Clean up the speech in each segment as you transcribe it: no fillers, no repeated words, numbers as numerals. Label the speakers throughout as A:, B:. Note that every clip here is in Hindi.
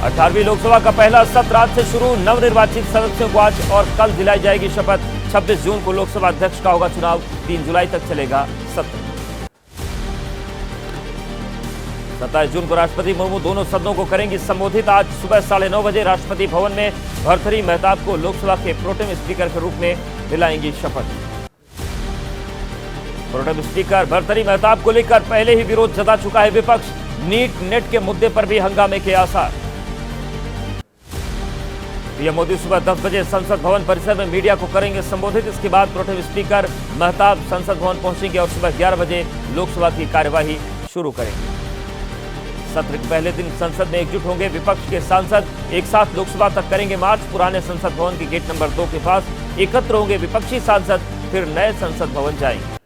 A: 18वीं लोकसभा का पहला सत्र आज से शुरू। नवनिर्वाचित सदस्यों को आज और कल दिलाई जाएगी शपथ। 26 जून को लोकसभा अध्यक्ष का होगा चुनाव। 3 जुलाई तक चलेगा सत्र। 27 जून को राष्ट्रपति मुर्मू दोनों सदनों को करेंगी संबोधित। आज सुबह 9:30 बजे राष्ट्रपति भवन में भर्तृहरि महताब को लोकसभा के प्रोटेम स्पीकर के रूप में दिलाएंगी शपथ। प्रोटेम स्पीकर भर्तृहरि महताब को लेकर पहले ही विरोध जता चुका है विपक्ष। नीट नेट के मुद्दे पर भी हंगामे के आसार। पीएम मोदी सुबह 10 बजे संसद भवन परिसर में मीडिया को करेंगे संबोधित। इसके बाद प्रोटेम स्पीकर महताब संसद भवन पहुंचेंगे और सुबह 11 बजे लोकसभा की कार्यवाही शुरू करेंगे। सत्र के पहले दिन संसद में एकजुट होंगे विपक्ष के सांसद। एक साथ लोकसभा तक करेंगे मार्च। पुराने संसद भवन के गेट नंबर 2 के पास एकत्र होंगे विपक्षी सांसद, फिर नए संसद भवन जाएंगे।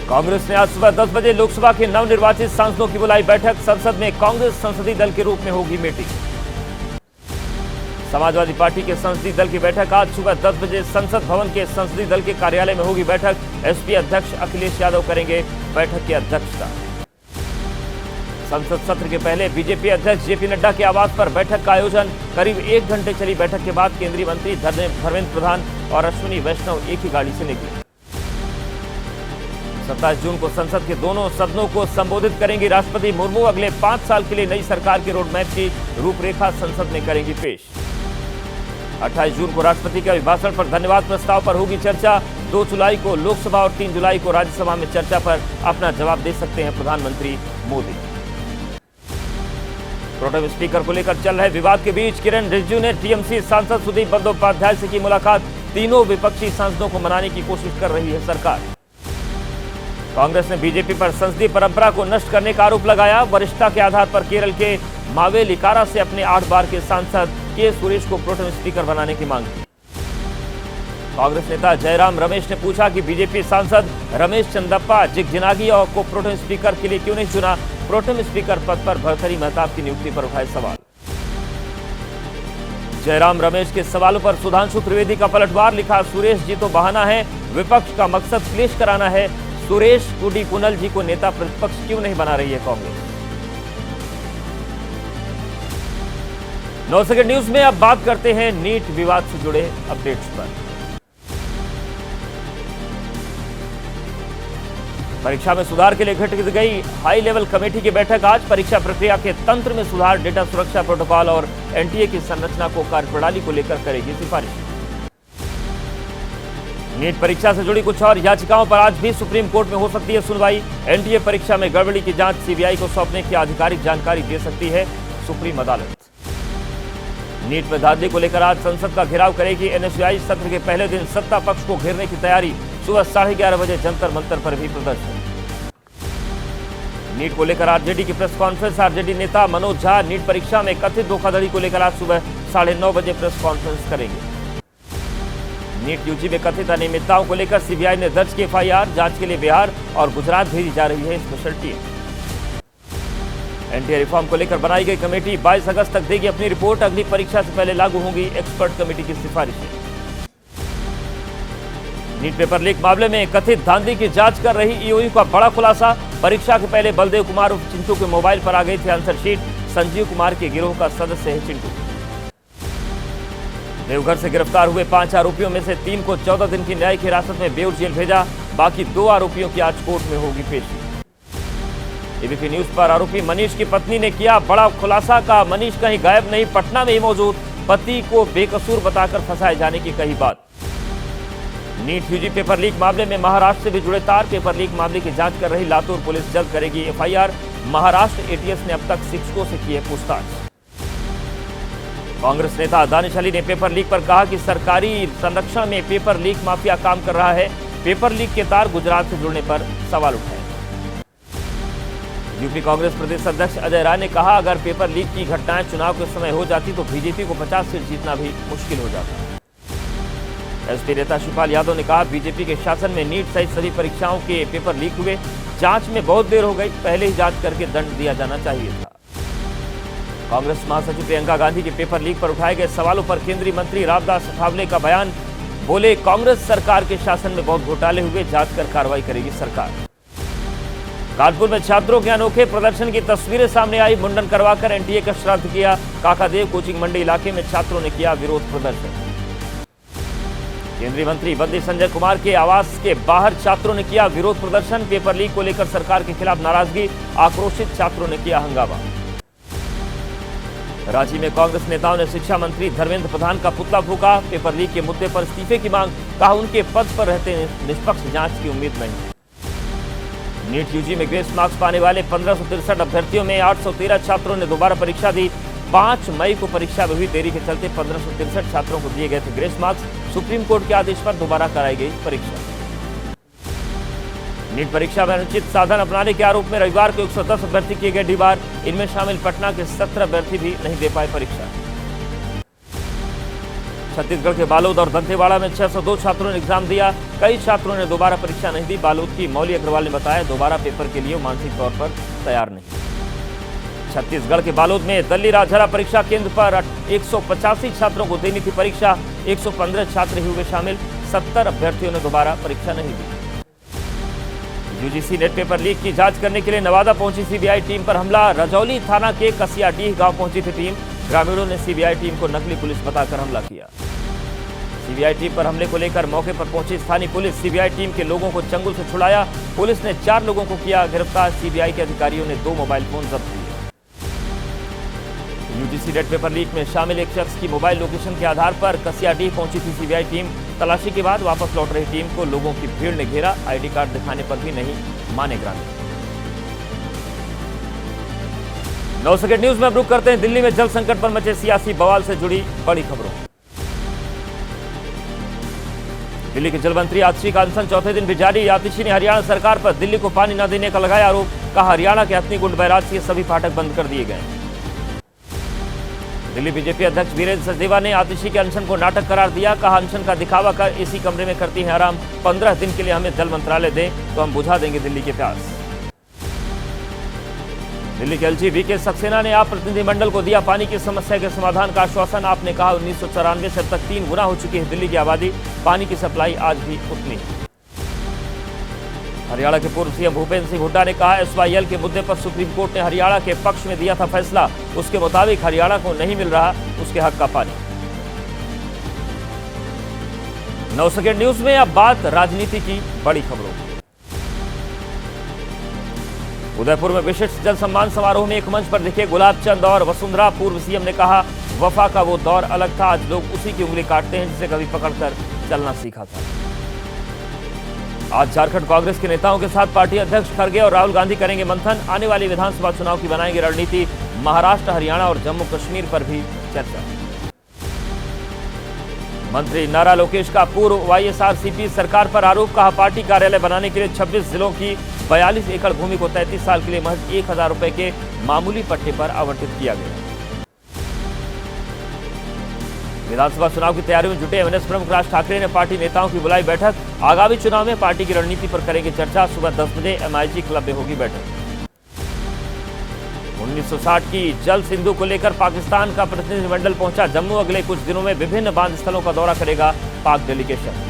A: कांग्रेस ने आज सुबह 10 बजे लोकसभा के नवनिर्वाचित सांसदों की बुलाई बैठक। संसद में कांग्रेस संसदीय दल के रूप में होगी मीटिंग। समाजवादी पार्टी के संसदीय दल की बैठक आज सुबह 10 बजे संसद भवन के संसदीय दल के कार्यालय में होगी बैठक। एसपी अध्यक्ष अखिलेश यादव करेंगे बैठक की अध्यक्षता। संसद सत्र के पहले बीजेपी अध्यक्ष जेपी नड्डा के आवास पर बैठक का आयोजन। करीब 1 घंटे चली बैठक के बाद केंद्रीय मंत्री धर्मेंद्र प्रधान और अश्विनी वैष्णव एक ही गाड़ी से निकले। 27 जून को संसद के दोनों सदनों को संबोधित करेंगी राष्ट्रपति मुर्मू। अगले 5 साल के लिए नई सरकार के रोडमैप की रूपरेखा संसद में करेंगी पेश। 28 जून को राष्ट्रपति के अभिभाषण पर धन्यवाद प्रस्ताव पर होगी चर्चा। 2 जुलाई को लोकसभा और 3 जुलाई को राज्यसभा में चर्चा पर अपना जवाब दे सकते हैं प्रधानमंत्री मोदी। प्रोटेम स्पीकर को लेकर चल रहे विवाद के बीच किरण रिजिजू ने टीएमसी सांसद सुदीप बंदोपाध्याय से की मुलाकात। तीनों विपक्षी सांसदों को मनाने की कोशिश कर रही है सरकार। कांग्रेस ने बीजेपी पर संसदीय परंपरा को नष्ट करने का आरोप लगाया। वरिष्ठता के आधार पर केरल के मावेलिकारा से अपने 8 बार के सांसद के सुरेश को प्रोटेम स्पीकर बनाने की मांग की। कांग्रेस नेता जयराम रमेश ने पूछा कि बीजेपी सांसद रमेश चंदप्पा जिगजिनागी को प्रोटेम स्पीकर के लिए क्यों नहीं चुना। प्रोटेम स्पीकर पद पर भर्तृहरि महताब की नियुक्ति पर उठाए सवाल। जयराम रमेश के सवालों पर सुधांशु त्रिवेदी का पलटवार। लिखा, सुरेश जी तो बहाना है, विपक्ष का मकसद क्लेश कराना है। सुरेश कुडी पुनल जी को नेता प्रतिपक्ष क्यों नहीं बना रही है कांग्रेस। 9 सेकंड न्यूज में अब बात करते हैं नीट विवाद से जुड़े अपडेट्स पर। परीक्षा में सुधार के लिए गठित गई हाई लेवल कमेटी की बैठक आज। परीक्षा प्रक्रिया के तंत्र में सुधार, डेटा सुरक्षा प्रोटोकॉल और एनटीए की संरचना को कार्यप्रणाली को लेकर करेगी सिफारिश। नीट परीक्षा से जुड़ी कुछ और याचिकाओं पर आज भी सुप्रीम कोर्ट में हो सकती है सुनवाई। एनटीए परीक्षा में गड़बड़ी की जांच सीबीआई को सौंपने की आधिकारिक जानकारी दे सकती है सुप्रीम अदालत। नीट में धांधली को लेकर आज संसद का घेराव करेगी एनएसयूआई। सत्र के पहले दिन सत्ता पक्ष को घेरने की तैयारी। सुबह 11:30 बजे जंतर मंतर पर भी प्रदर्शन। नीट को लेकर आरजेडी की प्रेस कॉन्फ्रेंस। आरजेडी नेता मनोज झा नीट परीक्षा में कथित धोखाधड़ी को लेकर आज सुबह 9:30 बजे प्रेस कॉन्फ्रेंस करेंगे। नीट यूजी में कथित अनियमितताओं को लेकर सीबीआई ने दर्ज की एफआईआर। जांच के लिए बिहार और गुजरात भेजी जा रही है स्पेशल टीम। एनटीए रिफॉर्म को लेकर बनाई गई कमेटी 22 अगस्त तक देगी अपनी रिपोर्ट। अगली परीक्षा से पहले लागू होंगी एक्सपर्ट कमेटी की सिफारिशें। नीट पेपर लीक मामले में कथित धांधली की जांच कर रही ईओयू का बड़ा खुलासा। परीक्षा के पहले बलदेव कुमार उर्फ चिंटू के मोबाइल पर आ गई थी आंसर शीट। संजीव कुमार के गिरोह का सदस्य है चिंटू। देवघर से गिरफ्तार हुए 5 आरोपियों में से 3 को 14 दिन की न्यायिक हिरासत में बेऊर जेल भेजा। बाकी 2 आरोपियों की आज कोर्ट में होगी पेशी। एबीपी न्यूज पर आरोपी मनीष की पत्नी ने किया बड़ा खुलासा। का मनीष कहीं गायब नहीं, पटना में ही मौजूद। पति को बेकसूर बताकर फंसाए जाने की कही बात। नीट यूजी पेपर लीक मामले में महाराष्ट्र से भी जुड़े तार। पेपर लीक मामले की जांच कर रही लातूर पुलिस जल्द करेगी एफआईआर। महाराष्ट्र एटीएस ने अब तक शिक्षकों से की है पूछताछ। कांग्रेस नेता दानिश अली ने पेपर लीक पर कहा कि सरकारी संरक्षण में पेपर लीक माफिया काम कर रहा है। पेपर लीक के तार गुजरात से जुड़ने पर सवाल उठाए। यूपी कांग्रेस प्रदेश अध्यक्ष अजय राय ने कहा, अगर पेपर लीक की घटनाएं चुनाव के समय हो जाती तो बीजेपी को 50 सीट जीतना भी मुश्किल हो जाता। एसपी नेता शिवपाल यादव ने कहा, बीजेपी के शासन में नीट सहित सभी परीक्षाओं के पेपर लीक हुए। जांच में बहुत देर हो गई, पहले ही जांच करके दंड दिया जाना चाहिए था। कांग्रेस महासचिव प्रियंका गांधी के पेपर लीक पर उठाए गए सवालों पर केंद्रीय मंत्री रामदास अठावले का बयान। बोले, कांग्रेस सरकार के शासन में बहुत घोटाले हुए, जांच कर कार्रवाई करेगी सरकार। कानपुर में छात्रों के अनोखे प्रदर्शन की तस्वीरें सामने आई। मुंडन करवाकर एनटीए का श्राद्ध किया। काकादेव कोचिंग मंडी इलाके में छात्रों ने किया विरोध प्रदर्शन। केंद्रीय मंत्री बंदी संजय कुमार के आवास के बाहर छात्रों ने किया विरोध प्रदर्शन। पेपर लीक को लेकर सरकार के खिलाफ नाराजगी, आक्रोशित छात्रों ने किया हंगामा। रांची में कांग्रेस नेताओं ने शिक्षा मंत्री धर्मेंद्र प्रधान का पुतला फूंका। पेपर लीक के मुद्दे पर इस्तीफे की मांग, कहा उनके पद पर रहते निष्पक्ष जांच की उम्मीद नहीं। नीट यूजी में ग्रेस मार्क्स पाने वाले 1563 अभ्यर्थियों में 813 छात्रों ने दोबारा परीक्षा दी। 5 मई को परीक्षा में हुई देरी के चलते 1563 छात्रों को दिए गए थे ग्रेस मार्क्स। सुप्रीम कोर्ट के आदेश पर दोबारा कराई गई परीक्षा। नीट परीक्षा में अनुचित साधन अपनाने के आरोप में रविवार को 110 अभ्यर्थी किए गए डीबार। इनमें शामिल पटना के 17 अभ्यर्थी भी नहीं दे पाए परीक्षा। छत्तीसगढ़ के बालोद और दंतेवाड़ा में 602 छात्रों ने एग्जाम दिया। कई छात्रों ने दोबारा परीक्षा नहीं दी। बालोद की मौली अग्रवाल ने बताया, दोबारा पेपर के लिए मानसिक तौर पर तैयार नहीं। छत्तीसगढ़ के बालोद में दल्ली राजहरा परीक्षा केंद्र पर 185 छात्रों को देनी थी परीक्षा। 115 छात्र ही हुए शामिल। 70 अभ्यर्थियों ने दोबारा परीक्षा नहीं दी। यूजीसी नेट पेपर लीक की जांच करने के लिए नवादा पहुंची सीबीआई टीम पर हमला। रजौली थाना के कसियाडीह गांव पहुंची थी टीम। ग्रामीणों ने सीबीआई टीम को नकली पुलिस बताकर हमला किया। सीबीआई टीम पर हमले को लेकर मौके पर पहुंची स्थानीय पुलिस। सीबीआई टीम के लोगों को चंगुल से छुड़ाया। पुलिस ने 4 लोगों को किया गिरफ्तार। सीबीआई के अधिकारियों ने 2 मोबाइल फोन जब्त किए। यूजीसी नेट पेपर लीक में शामिल एक शख्स की मोबाइल लोकेशन के आधार पर कसियाडीह पहुंची थी सीबीआई टीम। तलाशी के बाद वापस लौट रही टीम को लोगों की भीड़ ने घेरा। आईडी कार्ड दिखाने पर भी नहीं माने ग्रामीण। 9 सेकंड न्यूज में अब रुक करते हैं दिल्ली में जल संकट पर मचे सियासी बवाल से जुड़ी बड़ी खबरों। दिल्ली के जल मंत्री आतिशी का अनशन चौथे दिन भी जारी। आतिशी ने हरियाणा सरकार पर दिल्ली को पानी न देने का लगाया आरोप। कहा हरियाणा के हथनीकुंड बैराज के सभी फाटक बंद कर दिए गए। दिल्ली बीजेपी अध्यक्ष वीरेंद्र सचदेवा ने आतिशी के अनशन को नाटक करार दिया। कहा अनशन का दिखावा कर इसी कमरे में करती है आराम। 15 दिन के लिए हमें जल मंत्रालय दें तो हम बुझा देंगे दिल्ली के प्यास। दिल्ली के एलजी वीके सक्सेना ने आप प्रतिनिधिमंडल को दिया पानी की समस्या के समाधान का आश्वासन। आपने कहा 1994 से अब तक 3 गुना हो चुकी है दिल्ली की आबादी। पानी की सप्लाई आज भी उतनी। हरियाणा के पूर्व सीएम भूपेंद्र सिंह हुड्डा ने कहा एसवाईएल के मुद्दे पर सुप्रीम कोर्ट ने हरियाणा के पक्ष में दिया था फैसला। उसके मुताबिक हरियाणा को नहीं मिल रहा उसके हक का पानी। 9 सेकंड न्यूज में अब बात राजनीति की बड़ी खबरों की। उदयपुर में विशिष्ट जल सम्मान समारोह में एक मंच पर दिखे गुलाब चंद और वसुंधरा। पूर्व सीएम ने कहा वफा का वो दौर अलग था, आज लोग उसी की उंगली काटते हैं जिसे कभी पकड़कर चलना सीखा था। आज झारखंड कांग्रेस के नेताओं के साथ पार्टी अध्यक्ष खड़गे और राहुल गांधी करेंगे मंथन। आने वाली विधानसभा चुनाव की बनाएंगे रणनीति। महाराष्ट्र, हरियाणा और जम्मू कश्मीर पर भी चर्चा। मंत्री नारा लोकेश का पूर्व वाईएसआरसीपी सरकार पर आरोप। कहा पार्टी कार्यालय बनाने के लिए 26 जिलों की 42 एकड़ भूमि को 33 साल के लिए महज 1000 रुपए के मामूली पट्टे पर आवंटित किया गया। विधानसभा चुनाव की तैयारी में जुटे एमएनएस प्रमुख राज ठाकरे ने पार्टी नेताओं की बुलाई बैठक। आगामी चुनाव में पार्टी की रणनीति पर करेंगे चर्चा। सुबह 10 बजे एमआईजी क्लब में होगी बैठक। 1960 की जल सिंधु को लेकर पाकिस्तान का प्रतिनिधिमंडल पहुंचा जम्मू। अगले कुछ दिनों में विभिन्न बांध स्थलों का दौरा करेगा पाक डेलीगेशन।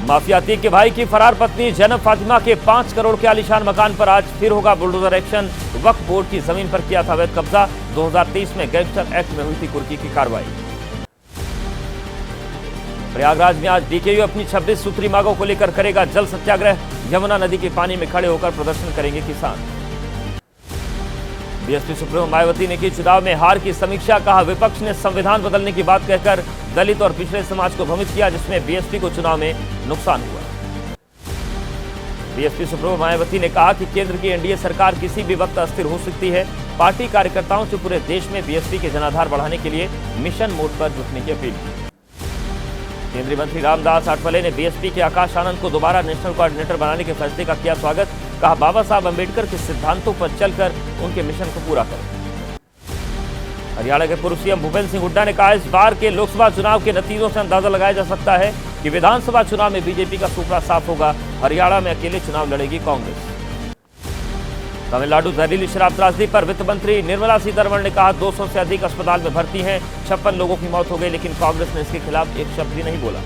A: माफिया अतीक के भाई की फरार पत्नी जैनब फातिमा के 5 करोड़ के आलीशान मकान पर आज फिर होगा बुलडोजर एक्शन। वक्फ बोर्ड की जमीन पर किया था अवैध कब्जा। 2023 में गैंगस्टर एक्ट में हुई थी कुर्की की कार्रवाई। प्रयागराज में आज डीकेयू अपनी 26 सूत्री मांगों को लेकर करेगा जल सत्याग्रह। यमुना नदी के पानी में खड़े होकर प्रदर्शन करेंगे किसान। बीएसपी सुप्रीमो मायावती ने की चुनाव में हार की समीक्षा। कहा विपक्ष ने संविधान बदलने की बात कहकर दलित और पिछड़े समाज को भ्रमित किया, जिसमें बीएसपी को चुनाव में नुकसान हुआ। बीएसपी सुप्रीमो मायावती ने कहा कि केंद्र की एनडीए सरकार किसी भी वक्त अस्थिर हो सकती है। पार्टी कार्यकर्ताओं से पूरे देश में बीएसपी के जनाधार बढ़ाने के लिए मिशन मोड पर जुटने की अपील की। केंद्रीय मंत्री रामदास आठवले ने बीएसपी के आकाश आनंद को दोबारा नेशनल कोऑर्डिनेटर बनाने के फैसले का किया स्वागत। कहा बाबा साहब अंबेडकर के सिद्धांतों पर चलकर उनके मिशन को पूरा करें। हरियाणा के पूर्व सीएम भूपेंद्र सिंह हुड्डा ने कहा इस बार के लोकसभा चुनाव के नतीजों से अंदाजा लगाया जा सकता है कि विधानसभा चुनाव में बीजेपी का सुपड़ा साफ होगा। हरियाणा में अकेले चुनाव लड़ेगी कांग्रेस। तमिलनाडु जहरीली शराब त्रासदी पर वित्त मंत्री निर्मला सीतारमण ने कहा 200 से अधिक अस्पताल में भर्ती हैं, 56 लोगों की मौत हो गई, लेकिन कांग्रेस ने इसके खिलाफ एक शब्द भी नहीं बोला।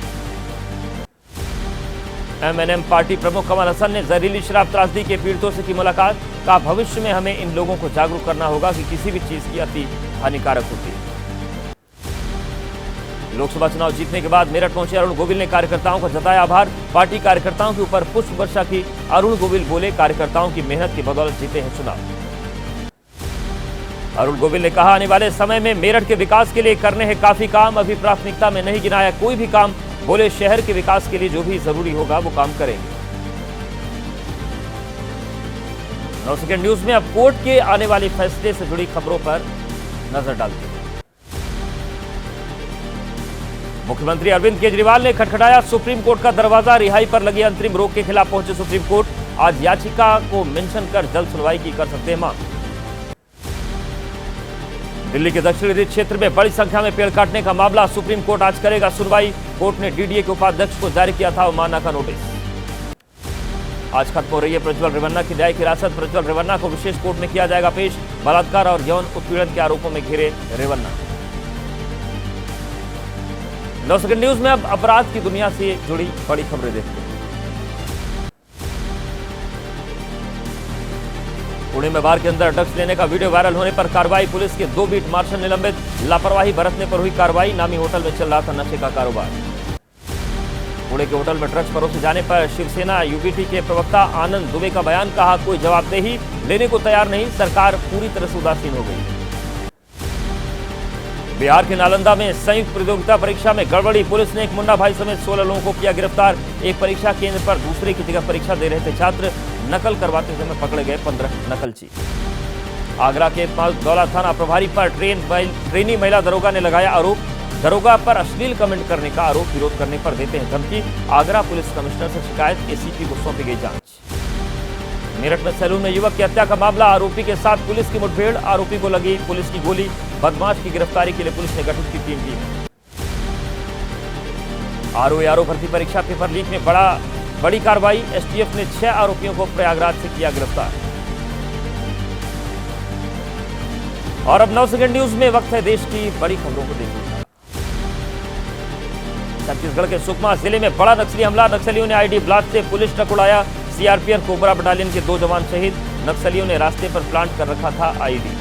A: एमएनएम पार्टी प्रमुख कमल हसन ने जहरीली शराब त्रासदी के पीड़ितों से की मुलाकात। कहा, भविष्य में हमें इन लोगों को जागरूक करना होगा कि किसी भी चीज की अति हानिकारक होती है। लोकसभा चुनाव जीतने के बाद मेरठ पहुंचे अरुण गोविल ने कार्यकर्ताओं का जताया आभार। पार्टी कार्यकर्ताओं के ऊपर पुष्प वर्षा की। अरुण गोविल बोले, कार्यकर्ताओं की मेहनत की बदौलत जीते हैं चुनाव। अरुण गोविल ने कहा, आने वाले समय में मेरठ के विकास के लिए करने हैं काफी काम, अभी प्राथमिकता में नहीं गिनाया कोई भी काम। बोले, शहर के विकास के लिए जो भी जरूरी होगा वो काम करेंगे। 9 सेकंड न्यूज में अब कोर्ट के आने वाले फैसले से जुड़ी खबरों पर नजर डालते हैं। मुख्यमंत्री अरविंद केजरीवाल ने खटखटाया सुप्रीम कोर्ट का दरवाजा। रिहाई पर लगी अंतरिम रोक के खिलाफ पहुंचे सुप्रीम कोर्ट। आज याचिका को मेंशन कर जल्द सुनवाई की कर सकते हैं मांग। दिल्ली के दक्षिणी क्षेत्र में बड़ी संख्या में पेड़ काटने का मामला। सुप्रीम कोर्ट आज करेगा सुनवाई। कोर्ट ने डीडीए के उपाध्यक्ष को जारी किया था अवमानना का नोटिस। आज खत्म हो रही है प्रज्वल रेवन्ना की न्यायिक हिरासत। प्रज्वल रेवन्ना को विशेष कोर्ट में किया जाएगा पेश। बलात्कार और यौन उत्पीड़न के आरोपों में घिरे रेवन्ना। 9 सेकंड न्यूज में अब अपराध की दुनिया से जुड़ी बड़ी खबरें देखते हैं। पुणे में बार के अंदर ड्रग्स लेने का वीडियो वायरल होने पर कार्रवाई। पुलिस के 2 बीट मार्शल निलंबित। लापरवाही बरतने पर हुई कार्रवाई। नामी होटल में चल रहा था नशे का कारोबार। पुणे के होटल में ड्रग्स परोसे जाने पर शिवसेना यूबीटी के प्रवक्ता आनंद दुबे का बयान। कहा, कोई जवाबदेही लेने को तैयार नहीं, सरकार पूरी तरह से उदासीन हो गई। बिहार के नालंदा में संयुक्त प्रतियोगिता परीक्षा में गड़बड़ी। पुलिस ने एक मुन्ना भाई समेत 16 लोगों को किया गिरफ्तार। एक परीक्षा केंद्र पर दूसरे की जगह परीक्षा दे रहे थे छात्र। नकल करवाते समय पकड़े गए 15 नकलची। आगरा के दौला थाना प्रभारी पर ट्रेनी महिला दरोगा ने लगाया आरोप। दरोगा पर अश्लील कमेंट करने का आरोप। विरोध करने पर देते हैं धमकी। आगरा पुलिस कमिश्नर से शिकायत। एसीपी को सौंपी गई जांच। मेरठ में सैलून में युवक की हत्या का मामला। आरोपी के साथ पुलिस की मुठभेड़। आरोपी को लगी पुलिस की गोली। बदमाश की गिरफ्तारी के लिए पुलिस ने गठित की टीम की है। आरओ भर्ती परीक्षा पेपर लीक में बड़ी कार्रवाई। एसटीएफ ने 6 आरोपियों को प्रयागराज से किया गिरफ्तार। और अब 9 सेकंड न्यूज में वक्त है देश की बड़ी खबरों को देखने का। छत्तीसगढ़ के सुकमा जिले में बड़ा नक्सली हमला। नक्सलियों ने आईडी ब्लास्ट से पुलिस ट्रक उड़ाया। सीआरपीएफ कोबरा बटालियन के 2 जवान शहीद। नक्सलियों ने रास्ते पर प्लांट कर रखा था आईडी।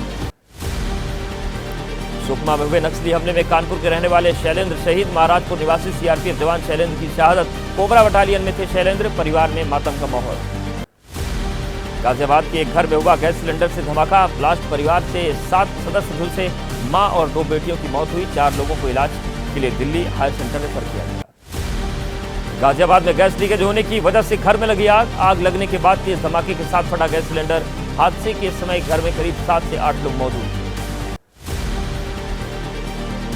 A: सुकमा में हुए नक्सली हमले में कानपुर के रहने वाले शैलेंद्र शहीद। महाराजपुर निवासी सीआरपीएफ जवान शैलेंद्र की शहादत। कोबरा बटालियन में थे शैलेंद्र। परिवार में मातम का माहौल। गाजियाबाद के एक घर में हुआ गैस सिलेंडर से धमाका। ब्लास्ट परिवार से 7 सदस्य झुलसे। मां और 2 बेटियों की मौत हुई। 4 लोगों को इलाज के लिए दिल्ली हायर सेंटर में रेफर किया गया। गाजियाबाद में गैस लीकेज होने की वजह से घर में लगी आग। आग लगने के बाद तेज धमाके के साथ फटा गैस सिलेंडर। हादसे के समय घर में करीब 7 से 8 लोग मौजूद।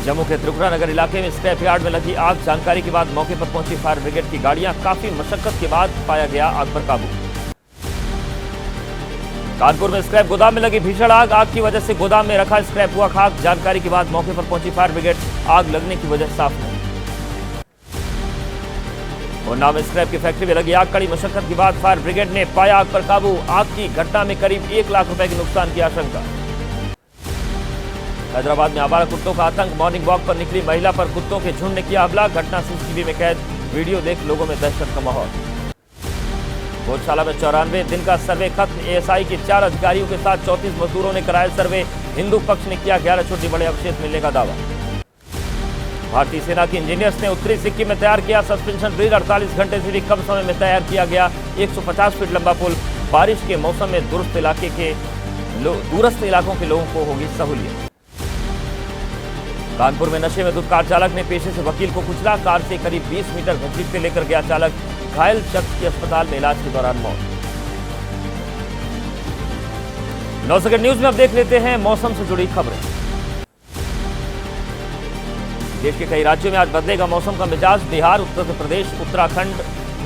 A: जम्मू के त्रिपुरा नगर इलाके में स्क्रैप यार्ड में लगी आग। जानकारी के बाद मौके पर पहुंची फायर ब्रिगेड की गाड़ियां। काफी मशक्कत के बाद पाया गया आग पर काबू। कानपुर में स्क्रैप गोदाम में लगी भीषण आग। आग की वजह से गोदाम में रखा स्क्रैप हुआ खाक। जानकारी के बाद मौके पर पहुंची फायर ब्रिगेड। आग लगने की वजह साफ नहीं। उन्नाव में स्क्रैप की फैक्ट्री में लगी आग। कड़ी मशक्कत के बाद फायर ब्रिगेड ने पाया आग पर काबू। आग की घटना में करीब 1 लाख रुपए के नुकसान की आशंका। हैदराबाद में आवारा कुत्तों का आतंक। मॉर्निंग वॉक पर निकली महिला पर कुत्तों के झुंड ने किया हमला। घटना सीसीटीवी में कैद। वीडियो देख लोगों में दहशत का माहौल। गौशाला में 94 दिन का सर्वे खत्म। एएसआई के 4 अधिकारियों के साथ 34 मजदूरों ने कराया सर्वे। हिंदू पक्ष ने किया 11 छोटे बड़े अवशेष मिलने का दावा। भारतीय सेना के इंजीनियर्स ने उत्तरी सिक्किम में तैयार किया सस्पेंशन ब्रिज। 48 घंटे से भी कम समय में तैयार किया गया 150 फीट लंबा पुल। बारिश के मौसम में दूरस्थ इलाकों के लोगों को होगी सहूलियत। कानपुर में नशे में धुत कार चालक ने पेशे से वकील को कुचला। कार से करीब 20 मीटर घसीटते लेकर गया चालक। घायल शख्स की अस्पताल में इलाज के दौरान मौत। 9 सेकंड न्यूज में अब देख लेते हैं मौसम से जुड़ी खबरें। देश के कई राज्यों में आज बदलेगा मौसम का मिजाज। बिहार, उत्तर प्रदेश, उत्तराखंड,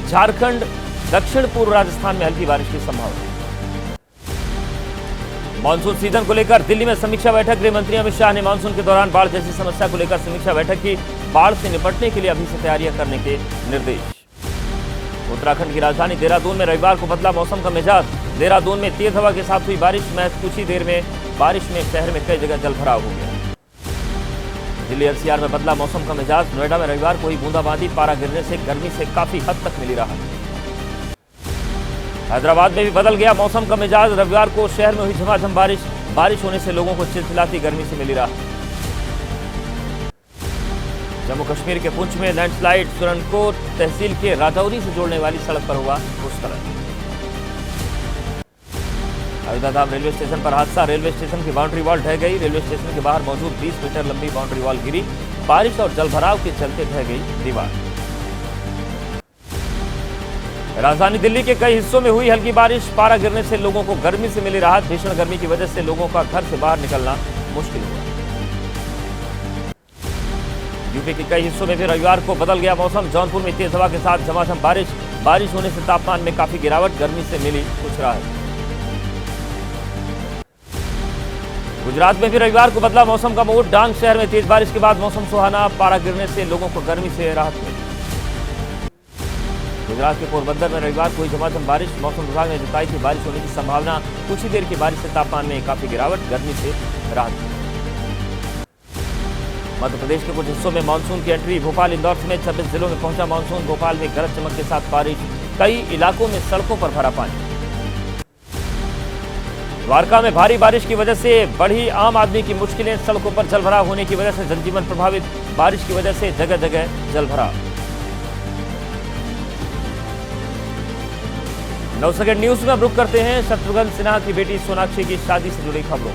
A: झारखंड, दक्षिण पूर्व राजस्थान में हल्की बारिश की संभावना। मानसून सीजन को लेकर दिल्ली में समीक्षा बैठक। गृह मंत्री अमित शाह ने मानसून के दौरान बाढ़ जैसी समस्या को लेकर समीक्षा बैठक की। बाढ़ से निपटने के लिए अभी से तैयारियां करने के निर्देश। उत्तराखंड की राजधानी देहरादून में रविवार को बदला मौसम का मिजाज। देहरादून में तेज हवा के साथ हुई बारिश। महज कुछ ही देर में बारिश में शहर में कई जगह जलभराव हो गया। दिल्ली एनसीआर में बदला मौसम का मिजाज। नोएडा में रविवार को हुई बूंदाबांदी। पारा गिरने से गर्मी से काफी हद तक मिली राहत। हैदराबाद में भी बदल गया मौसम का मिजाज। रविवार को शहर में हुई झमाझम बारिश होने से लोगों को चिलचिलाती गर्मी से मिली राहत। जम्मू कश्मीर के पुंछ में लैंडस्लाइड। सुरनकोट तहसील के राजौरी से जोड़ने वाली सड़क पर हुआ भूस्खलन। अयोध्याधाम रेलवे स्टेशन पर हादसा। रेलवे स्टेशन की बाउंड्री वॉल ढह गई। रेलवे स्टेशन के बाहर मौजूद 20 मीटर लंबी बाउंड्री वॉल गिरी। बारिश और जलभराव के चलते ढह गई दीवार। राजधानी दिल्ली के कई हिस्सों में हुई हल्की बारिश। पारा गिरने से लोगों को गर्मी से मिली राहत। भीषण गर्मी की वजह से लोगों का घर से बाहर निकलना मुश्किल हुआ। यूपी के कई हिस्सों में भी रविवार को बदल गया मौसम। जौनपुर में तेज हवा के साथ झमाझम बारिश होने से तापमान में काफी गिरावट। गर्मी से मिली कुछ राहत। गुजरात में भी रविवार को बदला मौसम का मूड। डांग शहर में तेज बारिश के बाद मौसम सुहाना। पारा गिरने से लोगों को गर्मी से राहत मिली। गुजरात के पोरबंदर में रविवार को हुई झमाझम बारिश। मौसम विभाग ने जताई थी बारिश होने की संभावना। कुछ ही देर की बारिश से तापमान में काफी गिरावट। गर्मी से राहत मिली। मध्य प्रदेश के कुछ हिस्सों में मानसून की एंट्री। भोपाल इंदौर समेत 26 जिलों में पहुंचा मानसून। भोपाल में गरज चमक के साथ बारिश। कई इलाकों में सड़कों पर भरा पानी। द्वारका में भारी बारिश की वजह से बढ़ी आम आदमी की मुश्किलें। सड़कों पर जलभराव होने की वजह से जनजीवन प्रभावित। बारिश की वजह से जगह जगह जलभराव। नवसगढ़ न्यूज में अब रुक करते हैं शत्रुघ्न सिन्हा की बेटी सोनाक्षी की शादी से जुड़ी खबरों।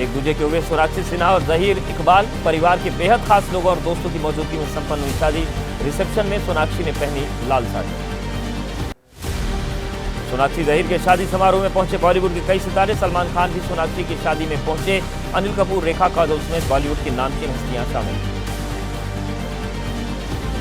A: एक दूजे के हुए सोनाक्षी सिन्हा और जहीर इकबाल परिवार के बेहद खास लोगों और दोस्तों की मौजूदगी में संपन्न हुई शादी। रिसेप्शन में सोनाक्षी ने पहनी लाल साड़ी। सोनाक्षी जहीर के शादी समारोह में पहुंचे बॉलीवुड के कई सितारे। सलमान खान भी सोनाक्षी की शादी में पहुंचे। अनिल कपूर, रेखा काजोल समेत बॉलीवुड की नामचीन हस्तियां शामिल।